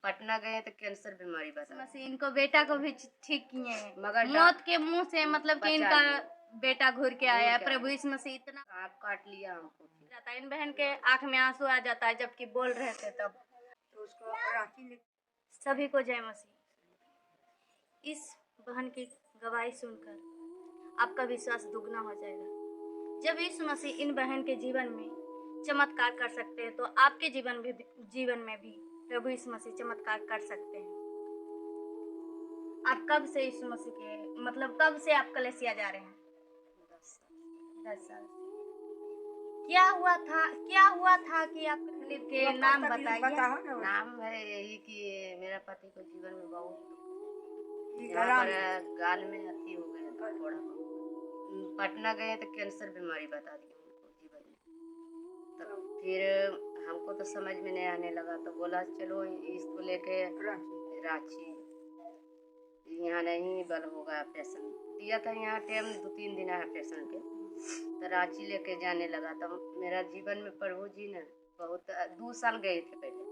पटना गए तो कैंसर बीमारी बता मसीह इनको बेटा को भी ठीक किए हैं, मगर मौत के मुंह से मतलब कि इनका बेटा घूर के आया है। प्रभु यीशु मसीह इतना सांप काट लिया हमको। जाता है, इन बहन के आंख में आंसू आ जाता है जबकि बोल रहे थे तब। तो उसको राखी सभी को जय मसीह। इस बहन की गवाही सुनकर आपका विश्वास दुगना हो जाएगा। जब यीशु मसीह इन बहन के जीवन में चमत्कार कर सकते हैं तो आपके जीवन में भी प्रभु यीशु मसीह चमत्कार कर सकते हैं। आप कब से यीशु मसीह के मतलब कब से आप कलेसिया जा रहे हैं? 10 साल। क्या हुआ था कि आप के नाम बताइए। नाम है यही कि मेरा पति को जीवन में बहुत यहाँ पर गाल में अति हो गया था थोड़ा। पटना गए तो कैंसर बीमारी बता दी उनको जीवन में। तब फिर हमको तो समझ में नहीं आने लगा तो बोला चलो इसको लेके रांची, यहाँ नहीं बल होगा ऑपरेशन दिया था। यहाँ टाइम 2-3 दिन है ऑपरेशन के, तो रांची लेके जाने लगा। तो मेरा जीवन में प्रभु जी ने बहुत 2 साल गए थे पहले,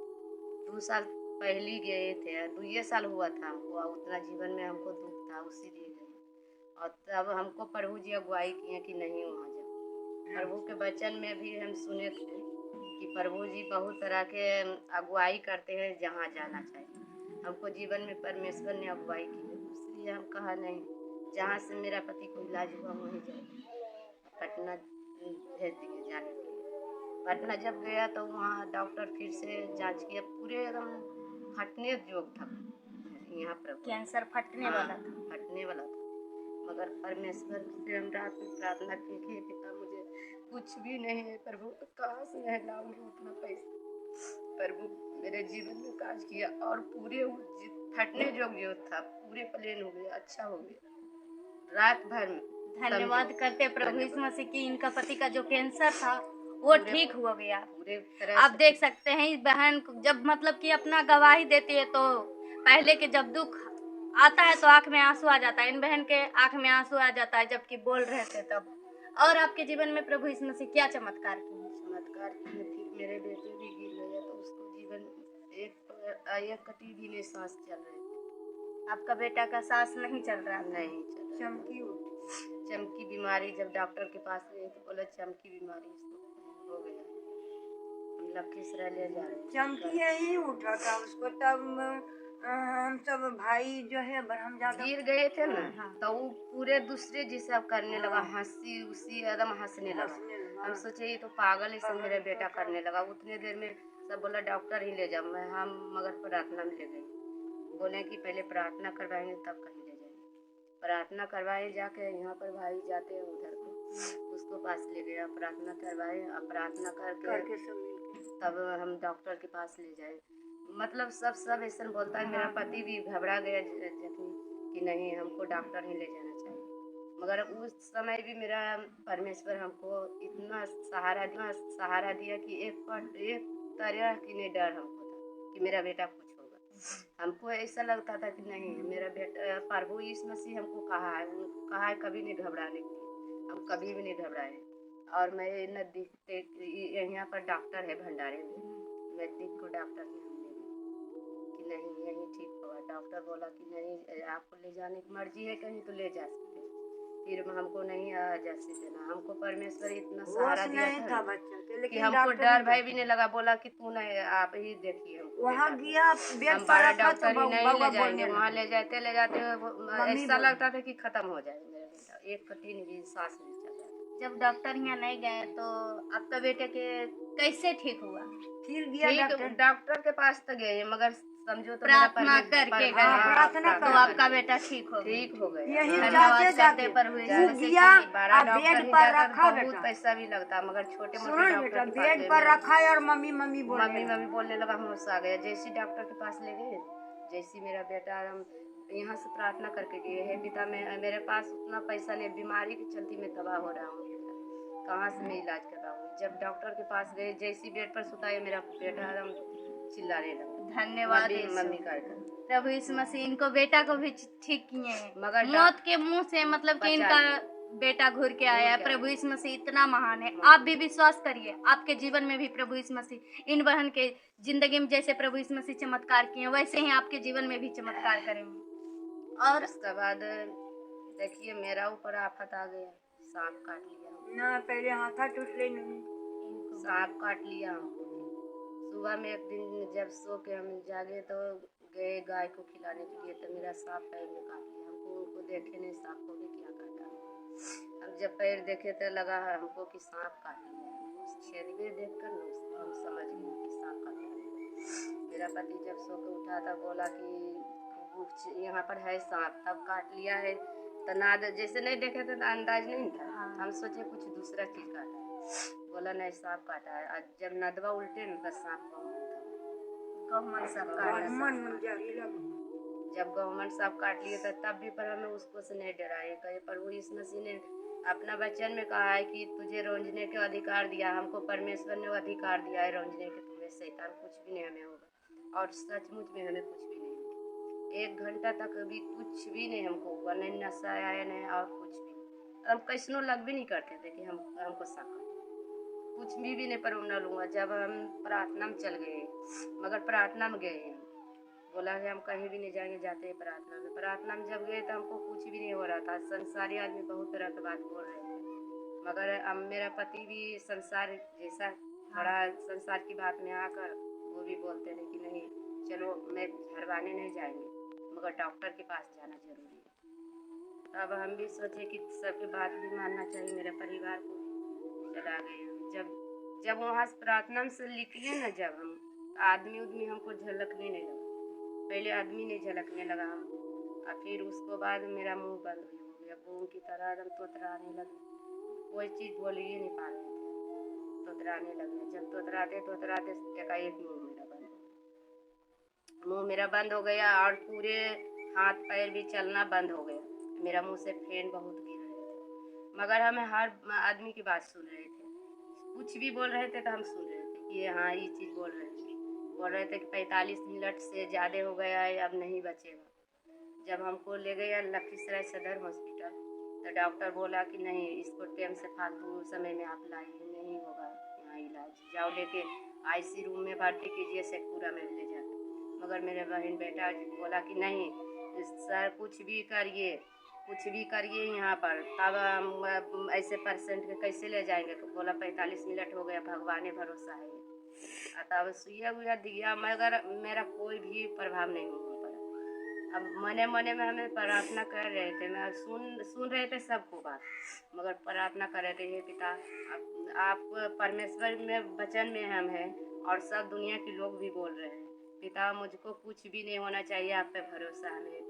2 साल पहले गए थे, 2 साल हुआ था हमको। उतना जीवन में हमको दुख था, उसी लिए गए। और तब हमको प्रभु जी अगुवाई किए कि नहीं वहाँ जाओ। प्रभु के वचन में भी हम सुने थे कि प्रभु जी बहुत तरह के अगुवाई करते हैं जहाँ जाना चाहिए। हमको जीवन में परमेश्वर ने अगुवाई की, इसलिए हम कहा नहीं, जहाँ से मेरा पति को इलाज हुआ वहीं जाए। पटना भेज दिए जाने के लिए। पटना जब गया तो वहाँ डॉक्टर फिर से जांच किया, पूरे एकदम फटने जोग था यहाँ पर, कैंसर फटने वाला था। मगर परमेश्वर से हम रात में प्रार्थना की कि पिता मुझे कुछ भी नहीं है प्रभु, कहाँ से मैं लाऊंगी उतना पैसा। प्रभु मेरे जीवन में काज किया और पूरे फटने जो था पूरे प्लेन हो गया, अच्छा हो गया रात भर में। धन्यवाद करते प्रभु यीशु मसीह की इनका पति का जो कैंसर था वो ठीक हो गया। आप देख सकते हैं इस बहन जब मतलब कि अपना गवाही देती है तो पहले के जब दुख आता है तो आंख में आंसू आ जाता है। इन बहन के आंख में आंसू आ जाता है जबकि बोल रहे थे तब। और आपके जीवन में प्रभु यीशु मसीह क्या चमत्कार किए? फिर मेरे बेटे भी गिर गया तो उसको जीवन एक कटी भी नहीं सांस चल रहे थे। आपका बेटा का सांस नहीं चल रहा? नहीं चल रहा। चमकी बीमारी जब डॉक्टर के पास गए तो बोला चमकी बीमारी इसको हो गया। हम लखीसराय ले जा रहे चमकी यही उठा था उसको। तब हम सब भाई जो है ब्रह्म जाकर गिर गए थे ना, तो वो पूरे दूसरे जैसा करने लगा, हंसी उसी एकदम हंसने लगा। हम सोचे ये तो पागल है, मेरा बेटा करने लगा। उतने देर में सब बोला डॉक्टर ही ले जाओ। हम मगर प्रार्थना में ले गए, बोले कि पहले प्रार्थना करवाएंगे तब कहीं ले जाएंगे। प्रार्थना करवाए जाके यहाँ पर भाई जाते हैं उधर को, उसको पास ले गया, प्रार्थना करवाए। अब प्रार्थना करके तब हम डॉक्टर के पास ले जाए। मतलब सब ऐसा बोलता है। मेरा पति भी घबरा गया कि नहीं हमको डॉक्टर ही ले जाना चाहिए। मगर उस समय भी मेरा परमेश्वर हमको इतना सहारा दिया कि एक तरह की नहीं डर हमको था कि मेरा बेटा कुछ होगा। हमको ऐसा लगता था कि नहीं मेरा बेटा, प्रभु यीशु मसीह हमको कहा है कभी नहीं घबराने के लिए, हम कभी भी नहीं घबराए। और मैं नजदीक यहाँ पर डॉक्टर है भंडारे में, नजदीक को डॉक्टर ने कि नहीं यही ठीक होगा। डॉक्टर बोला कि नहीं आपको ले जाने की मर्जी है कहीं तो ले जा सकते। फिर हमको नहीं जा देना। हमको परमेश्वर इतना सहारा दिया था बच्चा कि हमको डर भय भी नहीं लगा। बोला कि तू नहीं आप ही देखिए, वहाँ गया हम बड़ा डॉक्टर ही नहीं ले जाएंगे। वहाँ ले जाते ऐसा लगता था कि खत्म हो जाए मेरा बेटा, एक कठिन भी सांस नहीं चल रहा। जब डॉक्टर यहाँ नहीं गए तो आपका बेटे के कैसे ठीक हुआ? फिर गया डॉक्टर के पास तो गए मगर समझो तो प्रार्थना करके प्रार्थना तो आपका बेटा ठीक हो गया। यही धन्यवाद करते प्रभु बेड पर रखा बहुत पैसा भी लगता मगर छोटे बेटा बेड पर रखा है और मम्मी बोलने लगा होश आ गया। जैसे डॉक्टर के पास ले गए, जैसे मेरा बेटा यहाँ से प्रार्थना करके गए है पिता मेरे पास उतना पैसा नहीं, बीमारी के चलते मैं तबाह हो रहा हूँ, कहाँ से मैं इलाज करवाऊँ। जब डॉक्टर के पास गए जैसी बेड पर सुताए मेरा बेटा एकदम चिल्लाने लगा। धन्यवाद मम्मी का प्रभु यीशु मसीह इनको बेटा को भी ठीक किए हैं, मगर मौत के मुंह से मतलब कि इनका बेटा घूर के आया है। प्रभु यीशु मसीह इतना महान है। आप भी विश्वास करिए, आपके जीवन में भी प्रभु यीशु मसीह इन बहन के जिंदगी में जैसे प्रभु यीशु मसीह चमत्कार किए वैसे ही आपके जीवन में भी चमत्कार करेंगे। और उसके बाद देखिए मेरा ऊपर आफत आ गया, सांप काट लिया ना पहले हाथा टूट ले नहीं। सांप काट लिया हमको। सुबह में एक दिन जब सो के हम जागे तो गए गाय को खिलाने के लिए, तो मेरा सांप पैर में काट लिया। हमको उनको देखे नहीं सांप को भी क्या काटा। हम जब पैर देखे तो लगा हमको कि सांप काट लिया। उस छेद में देख कर हम समझ गए कि सांप काट लिया। मेरा पति जब सो के उठा था बोला कि यहाँ पर है सांप, तब काट लिया है। तो ना जैसे नहीं देखे थे तो अंदाज नहीं था। हम सोचे कुछ दूसरा चीज काटा है, बोला नहीं सांप काटा है। आज जब नदवा उल्टे न तो सांप गौमन सांप काटा। जब गौमन सांप काट लिए तो तब भी पर हमें उसको से नहीं डराए। कहे प्रभु यीशु मसीह ने अपना वचन में कहा है कि तुझे रौंदने के अधिकार दिया, हमको परमेश्वर ने अधिकार दिया है रौंदने के, तुम्हें शैतान कुछ भी नहीं हमें होगा। और सचमुच में हमें कुछ भी नहीं हुआ। 1 घंटा तक अभी कुछ भी नहीं हमको हुआ, नहीं नशा आया नहीं और कुछ भी। हम कैसनो लग भी नहीं करते थे कि हमको सांप कुछ भी नहीं पर न लूँगा। जब हम प्रार्थना में चल गए, मगर प्रार्थना में गए, बोला कि हम कहीं भी नहीं जाएंगे, जाते हैं प्रार्थना में। प्रार्थना में जब गए तो हमको कुछ भी नहीं हो रहा था। संसारी आदमी बहुत तरह की बात बोल रहे थे, मगर अब मेरा पति भी संसार जैसा थोड़ा संसार की बात में आकर वो भी बोलते थे कि नहीं चलो मैं झरवाने नहीं जाएंगे, मगर डॉक्टर के पास जाना जरूरी है। अब हम भी सोचे कि सबकी बात भी मानना चाहिए, मेरे परिवार को चला गए। जब वहाँ से प्रार्थना से निकले ना, जब हम आदमी हमको झलकने नहीं लगा। पहले आदमी नहीं झलकने लगा हमको, और फिर उसको बाद मेरा मुंह बंद हो गया, बूम की तरह एकदम तोतराने लगे। कोई चीज़ बोल ही नहीं पा रहे थे, तोतराने लगे। जब तोतराते एकाएक मुंह मेरा बंद हो गया और पूरे हाथ पैर भी चलना बंद हो गया। मेरा मुंह से फेन बहुत गिर रहे थे, मगर हमें हर आदमी की बात सुन रहे थे। कुछ भी बोल रहे थे तो हम सुन रहे थे कि हाँ ये चीज़ बोल रहे थे कि 45 मिनट से ज़्यादा हो गया है, अब नहीं बचेगा। जब हमको ले गया लखीसराय सदर हॉस्पिटल तो डॉक्टर बोला कि नहीं इसको टाइम से फालतू समय में आप लाइए, नहीं होगा यहाँ इलाज, जाओ लेके आईसी रूम में भर्ती कीजिए, शेखपुरा में ले जाकर। मगर मेरे बहन बेटा बोला कि नहीं सर कुछ भी करिए यहाँ पर, अब ऐसे पेशेंट के कैसे ले जाएंगे। तो बोला 45 मिनट हो गया, भगवान भरोसा है। तब सुइया गुइया दिया, मगर मेरा कोई भी प्रभाव नहीं हुआ पड़ा। अब मने में हमें प्रार्थना कर रहे थे, मैं सुन रहे थे सबको बात, मगर प्रार्थना कर रहे थे हे पिता आप परमेश्वर में वचन में हम हैं और सब दुनिया के लोग भी बोल रहे हैं, पिता मुझको कुछ भी नहीं होना चाहिए, आप पे भरोसा है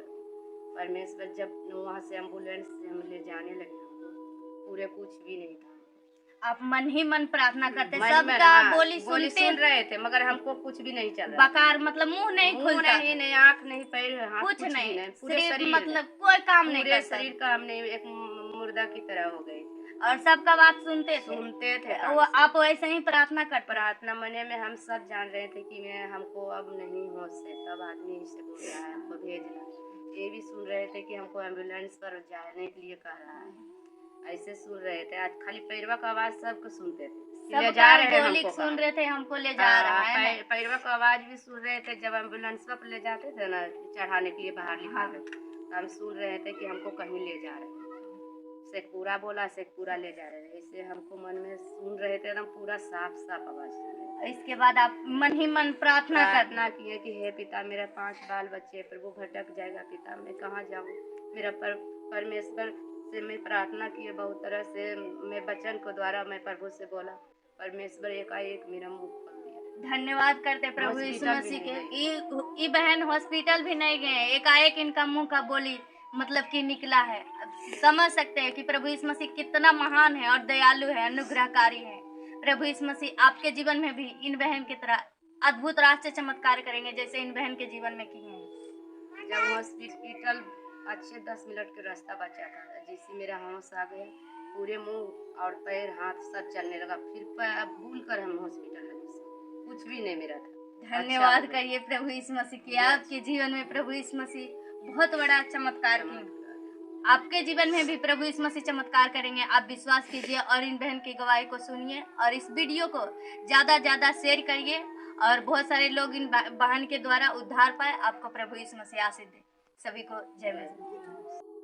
परमेश्वर। जब वहाँ से एम्बुलेंस से हम ले जाने लगे, हमको पूरे कुछ भी नहीं था। आप मन ही मन प्रार्थना करते, सबका बोली सुन रहे थे, मगर हमको कुछ भी नहीं चल रहा। बकार मतलब मुंह नहीं खुलता, नहीं आँख नहीं पैर हाथ कुछ नहीं, पूरे शरीर मतलब कोई काम नहीं, पूरे शरीर काम नहीं, एक मुर्दा की तरह हो गई। और सबका बात सुनते थे। वो आप वैसे ही प्रार्थना मने में हम सब जान रहे थे कि मैं हमको अब नहीं होश है। तब आदमी से बोल रहा है हमको भेजना, ये भी सुन रहे थे कि हमको एम्बुलेंस पर जाने के लिए कह रहा है, ऐसे सुन रहे थे। आज खाली पैरवा का आवाज सबको सुनते थे, ले जा रहे हैं सुन रहे थे हमको ले जा रहा है, पैरवा का आवाज भी सुन रहे थे। जब एम्बुलेंस पर ले जाते थे ना चढ़ाने के लिए बाहर निकालते, हम सुन रहे थे कि हमको कहीं ले जा रहे हैं। शेखपुरा बोला, शेखपुरा ले जा रहे हैं, ऐसे हमको मन में सुन रहे थे, एकदम पूरा साफ आवाज सुन रहे थे। इसके बाद आप मन ही मन प्रार्थना किए कि हे पिता मेरे 5 बाल बच्चे, प्रभु भटक जाएगा पिता, मैं कहाँ जाऊँ। मेरा परमेश्वर से मैं प्रार्थना किए बहुत तरह से, मैं वचन को द्वारा मैं प्रभु से बोला, परमेश्वर एकाएक मेरा मुंह खोल दिया। धन्यवाद करते प्रभु यीशु मसीह के। ये बहन हॉस्पिटल भी नहीं गए, एकाएक इनका मुंह का बोली मतलब कि निकला है। समझ सकते हैं कि प्रभु यीशु मसीह कितना महान है और दयालु है, अनुग्रहकारी है। प्रभु यीशु मसीह आपके जीवन में भी इन बहन की तरह अद्भुत रास्ते चमत्कार करेंगे जैसे इन बहन के जीवन में किए हैं। जब हॉस्पिटल अच्छे 10 मिनट का रास्ता बचा था, जैसे मेरा होश आ गया, पूरे मुंह और पैर हाथ सब चलने लगा। फिर भूल कर हम हॉस्पिटल में कुछ भी नहीं मेरा था। धन्यवाद करिए प्रभु यीशु मसीह की, आपके जीवन में प्रभु यीशु मसीह बहुत बड़ा चमत्कार किए। आपके जीवन में भी प्रभु यीशु मसीह चमत्कार करेंगे। आप विश्वास कीजिए और इन बहन की गवाही को सुनिए और इस वीडियो को ज़्यादा शेयर करिए और बहुत सारे लोग इन बहन के द्वारा उद्धार पाए। आपको प्रभु यीशु मसीह आशीष दे। सभी को जय मसीह।